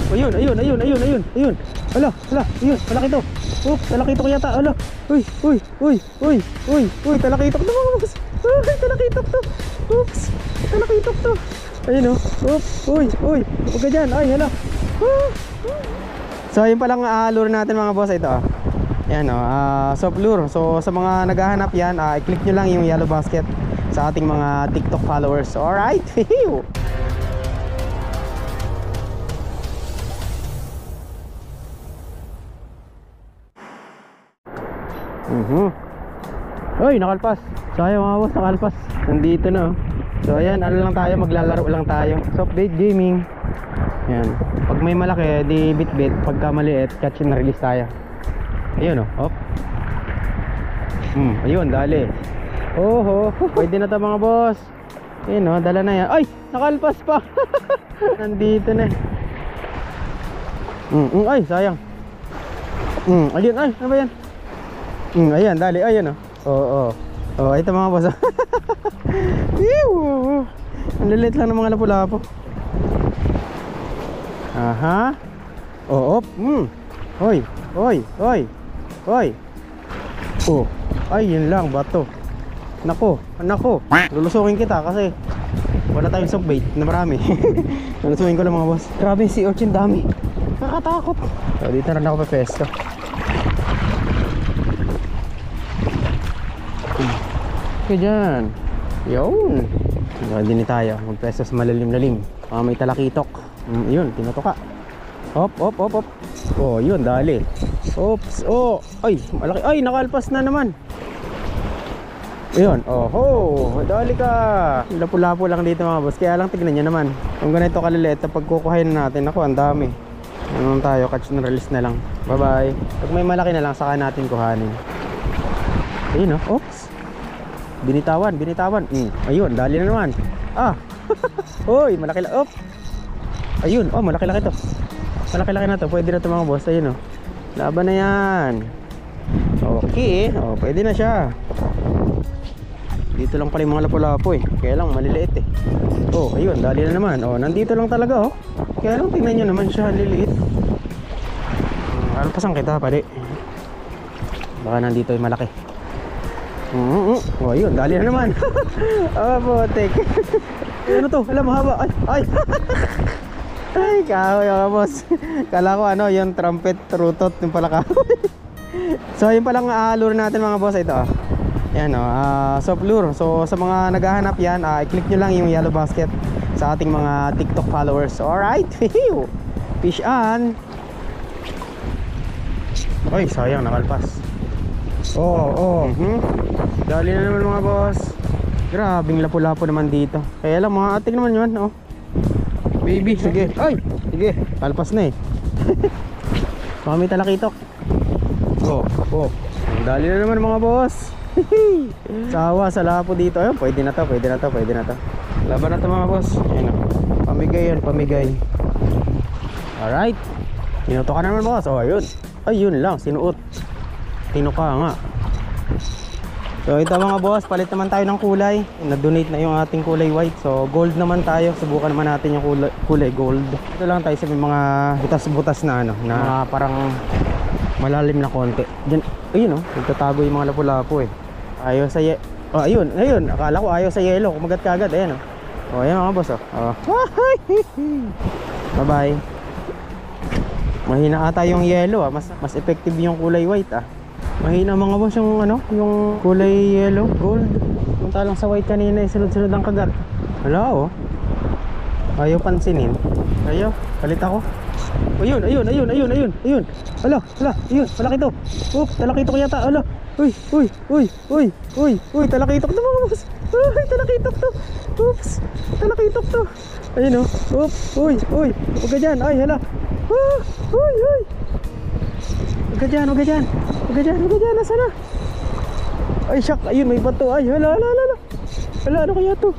Ayun, ayun, ayun, ayun, ayun, ayun. Hala, hala, ayun, talakitok. Oops, talakitok yata. Hala. Uy, uy, uy, uy, uy, uy, talakitok to mga boss. Uy, talakitok to. Oops, talakitok to. Ayun oh. Oops, uy, uy. Huwag ka dyan. Ay, hala. So, ayun palang lure natin mga boss. Ito ah. Yan oh, soft lure. So, sa mga naghahanap yan, i-click nyo lang yung yellow basket sa ating mga TikTok followers. Alright. Uy, nakalpas. Sayang mga boss, nakalpas. Nandito na oh. So ayan, ano lang tayo, maglalaro lang tayo. Soft bait gaming. Ayan. Pag may malaki, di bit-bit. Pagka maliit, catch and release tayo. Ayun oh, hop. Ayun, dali. Oho, pwede na to mga boss. Ayun oh, dala na yan. Ay, nakalpas pa. Nandito na. Ay, sayang. Ayun, ay, ano ba yan? Ayan, dali, ayan oh. Oo. Oh, ito mga boss. Ang lilit lang ng mga lapu-lapo. Aha. Oo. Hoy, hoy, hoy. Hoy. Oh. Ay, yun lang, bato. Nako, nako. Lulusukin kita kasi wala tayong soft bait na marami. Lulusukin ko lang mga boss. Grabe si Ochin, dami. Nakakatakot. So, dito na ako pa pesto. Okay dyan. Yun. Hindi tayo magpeso sa malalim-lalim. May talakitok. Yun, tinutuka. Hop, hop, hop, hop. Oh, yun, dali. Oops, oh. Ay, malaki. Ay, nakalpas na naman. Ayun, oh, dali ka. Lapu-lapu lang dito mga boss. Kaya lang tignan nyo naman. Kung ganito kaliliit, pag kukuhain natin, ako, ang dami. Ano tayo, catch and release na lang. Bye-bye. Pag may malaki na lang, saka natin kuhanin. Ayun, oh. Oops. Binitawan, binitawan. Ayun, dali na naman. Hoy, malaki lang. Op. Ayun, oh, malaki-laki to. Malaki-laki na to. Pwede na to mga boss. Ayun oh. Laban na yan. Okay, oh, pwede na siya. Dito lang pala yung mga lapu-lapo eh. Kaya lang maliliit eh. Oh, ayun, dali na naman. Oh, nandito lang talaga oh. Kaya lang tingnan nyo naman siya, liliit. Alpasan kita, pare. Baka nandito yung malaki. Oh, yun, dali na naman. Botek. Ano to? Alam, mahaba. Ay, ay. Ay, kahoy mga boss. Kala ko ano, yung trumpet rutot, yung pala kahoy. So, yun palang lure natin mga boss. Ito yan soft lure. So, sa mga naghahanap yan, i-click nyo lang yung yellow basket sa ating mga TikTok followers. Alright. Fish on. Ay, sayang, nakalpas. Dali na naman mga boss. Grabing lapu-lapo naman dito. Kaya lang mga ating naman yun oh. Baby, sige. Ay, sige, kalpas na eh. Kami talakitok. Dali na naman mga boss. Sawa sa lapo dito. Ayun, pwede na to, pwede na to, pwede na to. Laban na to mga boss. Ayun oh. Pamigay yan, pamigay. Alright. Tinuto ka naman boss. Oh, ayun. Ayun lang, sinuot. Tinuka nga. So ito mga boss, palit naman tayo ng kulay. Na-donate na yung ating kulay white. So gold naman tayo. Subukan naman natin yung kulay gold. Ito lang tayo sa mga butas-butas na ano, na parang malalim na konti. Diyan, ayun oh, nagtatago yung mga lapu-lapu eh. Ayaw sa ayun, ayun. Akala ko ayaw sa yellow. Kumagat kagad, ayan oh. Oh, ayan mga boss oh. Bye-bye. Mahina ata yung yellow ah. Mas effective yung kulay white ah. Mahina mga boss yung ano, yung kulay yellow, gold. Punta lang sa white kanina, sunod-sunod ang kagat. Wala oh. Ayaw pansinin. Ayaw, palit ako. Ayun, ayun, ayun, ayun, ayun, ayun. Hala, hala, ayun, malaki to. Oops, talakitok yata. Hala. Uy, uy, uy, uy, uy, uy, talakitok to mga boss. Uy, talakitok to. Oops, talakitok to. Ayun oh. Oops, uy, uy. Huwag ka dyan. Ay, hala. Uy, uy. Huwag ka dyan, huwag ka dyan. Huwag ka dyan, huwag ka dyan. Nasaan na? Ay, shock. Ayun, may bato. Ay, hala, hala, hala. Hala, ano kaya to?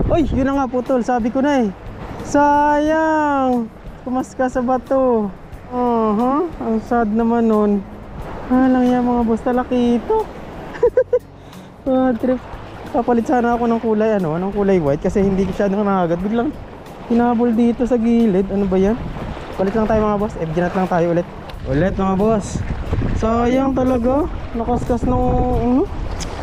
Ay, yun na nga putol. Sabi ko na eh. Sayang. Pumas ka sa bato. Ang sad naman nun. Lang yan mga boss, talakitok. Trip. Kapalit sana ako ng kulay ano, ng kulay white kasi hindi siya nakagat. Biglang hinabol dito sa gilid. Ano ba yan? Palit lang tayo mga boss. FG nut lang tayo ulit. Ulit mga boss. Sayang talaga. Nakaskas nung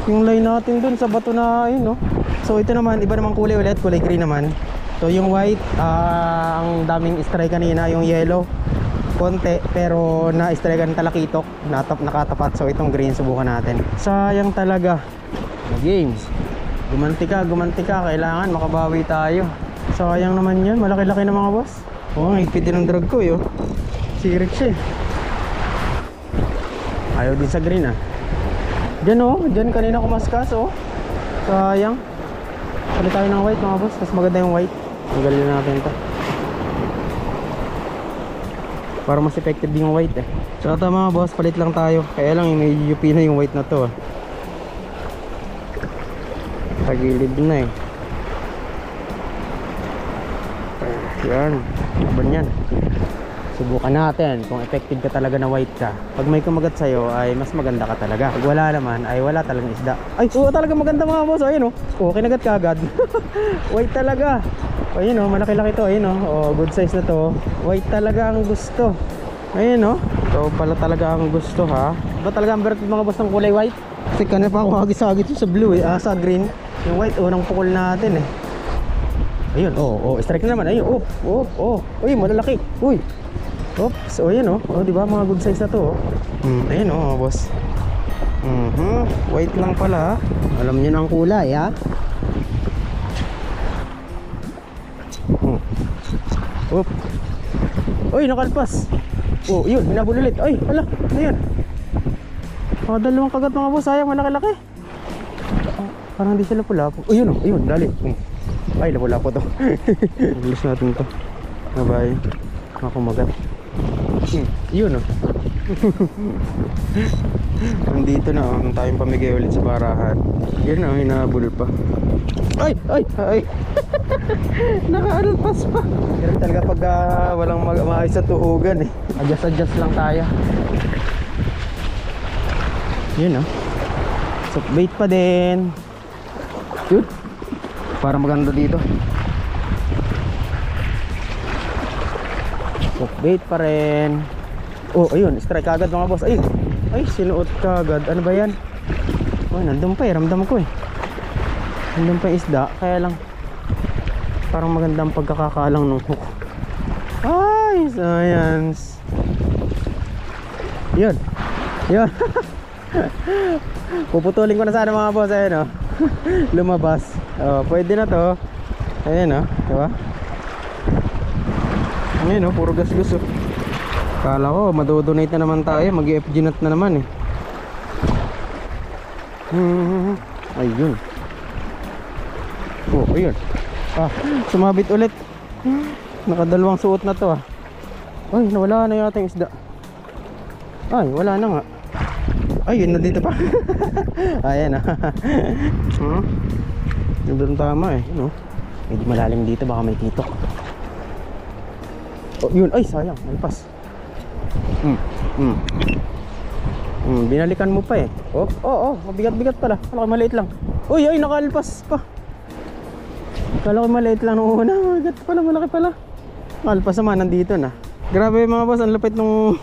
yung line natin dun sa bato na yun, no? So ito naman, iba namang kulay ulit. Kulay green naman. So yung white, ang daming stray kanina. Yung yellow, konti. Pero na-stray kan talakitok. Nakatapat. So itong green, subukan natin. Sayang talaga. Games. Gumanti ka. Kailangan makabawi tayo. Sayang naman yan. Malaki-laki na mga boss. Oh, higpit din ang drag ko, yo. Sirik siya eh. Ayaw din sa green ah. Diyan oh, diyan kanina kumaskas oh. Sayang. Palit tayo ng white mga boss. Mas maganda yung white. Tanggalin natin ito. Para mas effective din yung white eh. So ito mga boss, palit lang tayo. Kaya lang may UP na yung white na to ah. Tagilid na eh. Yan. Ban yan. Subukan natin kung effective ka talaga na white ka. Pag may kumagat sa'yo ay mas maganda ka talaga. Pag wala naman ay wala talagang isda. Ay oo talaga maganda mga boss. Ayun oh, kinagat ka agad. White talaga. Ayun oh, malaki-laki to. Ayun oh, good size na to. White talaga ang gusto. Ayun oh. So pala talaga ang gusto ha. Ba talaga ang berot mga boss ng kulay white? Kasi kanina pa ako hagis-hagis sa blue eh. Sa green. Yung white unang pukol natin eh. Ayun strike na naman. Ayun uy malalaki. Uy. Oops, yan di ba mga good size na to ayun boss. White lang pala. Alam niyo na ang kulay ha. Uy, nakalpas. Yun, hinabol ulit. Ay, hala, ano yun? Dalawang kagat mga boss, sayang malaki-laki. Parang hindi sila pula po. Ayun, dali. Ay, lapula po to. Bilis natin to. Nabay. Makumagat. Yun nandito na tayong pamigay ulit sa barahan. Yun hinabol pa. Ay nakaalpas pa. Ganun talaga pag walang maayos sa tuhugan eh. Adjust lang tayo. Yun so bait pa din. Yun para maganda dito. Bait pa rin. Ayun, strike agad mga boss. Ay, sinuot kagad. Ano ba yan? Nandun pa eh, ramdam ko eh. Nandun pa isda, kaya lang parang magandang pagkakakalang nung hook. Ay, science. Yun. Puputulin ko na sana mga boss. Ayun lumabas. Pwede na to. Ayun diba? Ayun puro gas-gas Kala ko madodonate na naman tayo. Mag-FG nut na naman eh. Ayun. Ayun. Sumabit ulit. Nakadalawang suot na to Ay, nawala na yata yung isda. Ay, wala na nga. Ayun, nandito pa. Ayan Doon tama eh. Medyo malalim dito, baka may titok. Yun, ay sayang, nalpas. Binalikan mo pa eh. Mabigat-bigat pala. Kala ko maliit lang. Ay, nakalpas pa. Kala ko maliit lang nung una. Mabigat pala, malaki pala. Nakalpas naman, nandito na. Grabe mga boss, ang lapit nung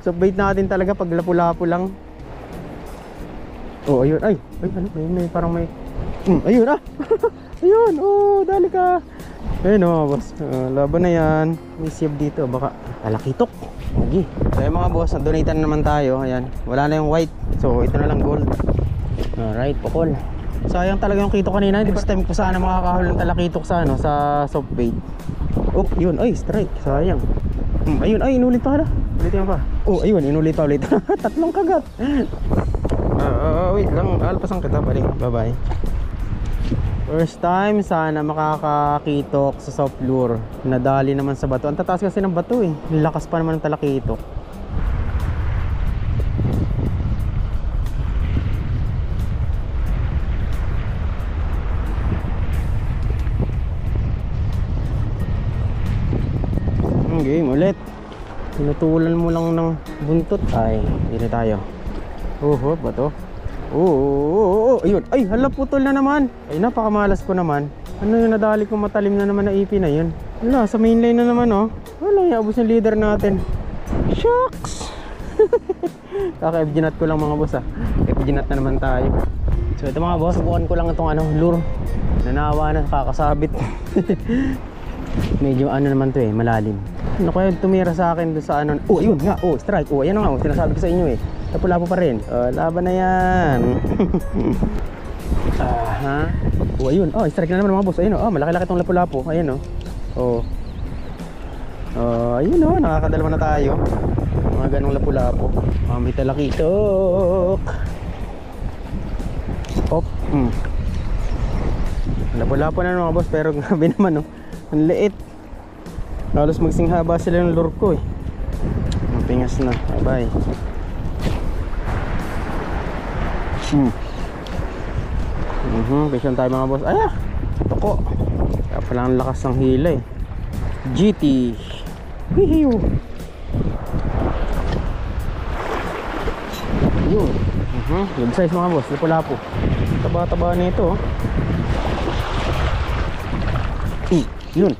so bait natin talaga pag lapu-lapu lang. Ayun, ay may parang may ayun ayun, dali ka. Ayun mga boss, laban na yan. May save dito, baka talakitok. Okay. So yung mga boss, donate na naman tayo. Ayan, wala na yung white. So ito na lang gold. Alright, pukol. Sayang talaga yung kito kanina. Hindi ba time ko sana makakahul ng talakitok sa sa soft bait. Yun, ay strike, sayang. Ayun, inulit pa hala. Ulitin pa. Ayun, inulit pa ulit. Tatlong kagat. Wait lang, alpasan kita pa rin. Bye bye. First time sana makakakitok sa soft lure. Nadali naman sa bato. Ang tataas kasi ng bato eh. Lakas pa naman ng talakitok. Game ulit. Tinutulan mo lang ng buntot. Ay, dito tayo. Bato. Ayun. Ay, hala, putol na naman. Ay, napakamalas ko naman. Ano yung nadali kong matalim na naman na ipi na yun? Wala, sa main line na naman oh. Wala, iabos yung leader natin. Shucks! Kaka-FG nut ko lang mga boss ah. FG nut na naman tayo. So ito mga boss, subukan ko lang itong lure. Nanawa na, kakasabit. Medyo naman to eh, malalim. Ano kaya tumira sa akin doon sa Oh, yun nga, strike. Ayan na nga, sinasabi ko sa inyo eh. Lapu-lapu pa rin. Laban na yan. Aha. Ayun. Strike na naman mga boss. Ayun malaki-laki tong lapu-lapu. Ayun ayun nakakadalawa na tayo. Mga ganong lapu-lapu. May talakitok. Lapu-lapu na mga boss, pero grabe naman ang liit. Halos magsinghaba sila ng lure ko eh. Mapingas na. Bye. Patient tayo mga boss. Toko. Kaya pala ang lakas ng hila eh. GT. Hihiyo. Yun. Good size mga boss. Lapu-lapu. Taba-taba nito Yun.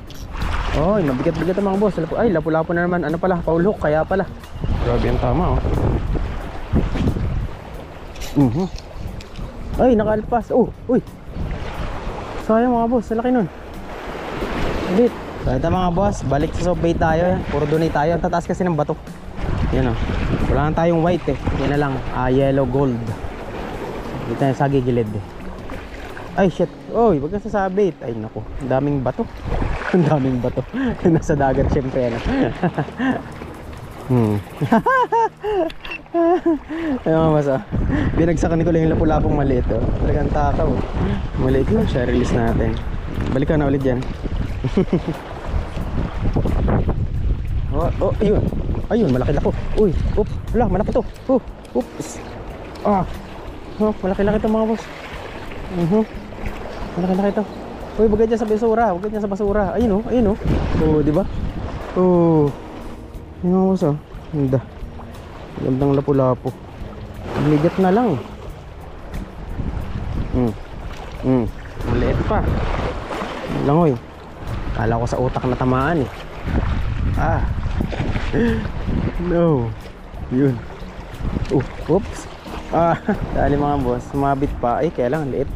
Mabigat-bigat ang mga boss. Lapu-lapu na naman. Ano pala? Paulhok. Kaya pala. Grabe ang tama Nakalpas. Uy. Sayang mga boss. Salaki nun. Ulit. So ito mga boss. Balik sa soft bait tayo. Puro donate tayo. Ang tataas kasi ng bato. Yan wala lang tayong white eh. Yan na lang. Yellow gold. Dito na sa gigilid eh. Ay shit. Wag ka sasabit. Ay naku. Ang daming bato. Ang daming bato. Nasa dagat syempre Ayun mga boss binagsakan ko lang yung lapu-lapong maliit talagang takaw maliit lang siya. Release natin. Balik ka na ulit dyan. Ayun malaki-laki. Wala malaki to. Oops. Malaki-laki to mga boss. Malaki-laki to. Wag ganyan sa basura. Wag ganyan sa basura. Ayun diba? Yung mga boss gandang lapu-lapu. Ligat na lang. Maliit pa. Langoy. Kala ko sa utak na tamaan eh. No. Yun. Oops. Dali mga boss. Sumabit pa. Kaya lang liit.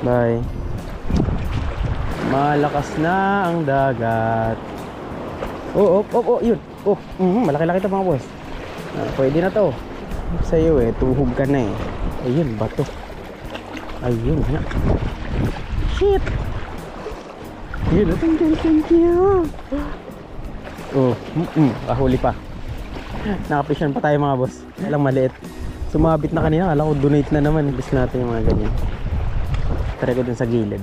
Bye. Malakas na ang dagat. Yun. Malaki-laki ito mga boss. Pwede na to. Sa'yo tuhog ka na Ayun, bato. Ayun, shit. Yun, thank you. Huli pa. Nakapisyon pa tayo mga boss. Alang maliit. Sumabit na kanina. Alam ko donate na naman. Ibis natin yung mga ganyan. Try ko dun sa gilid.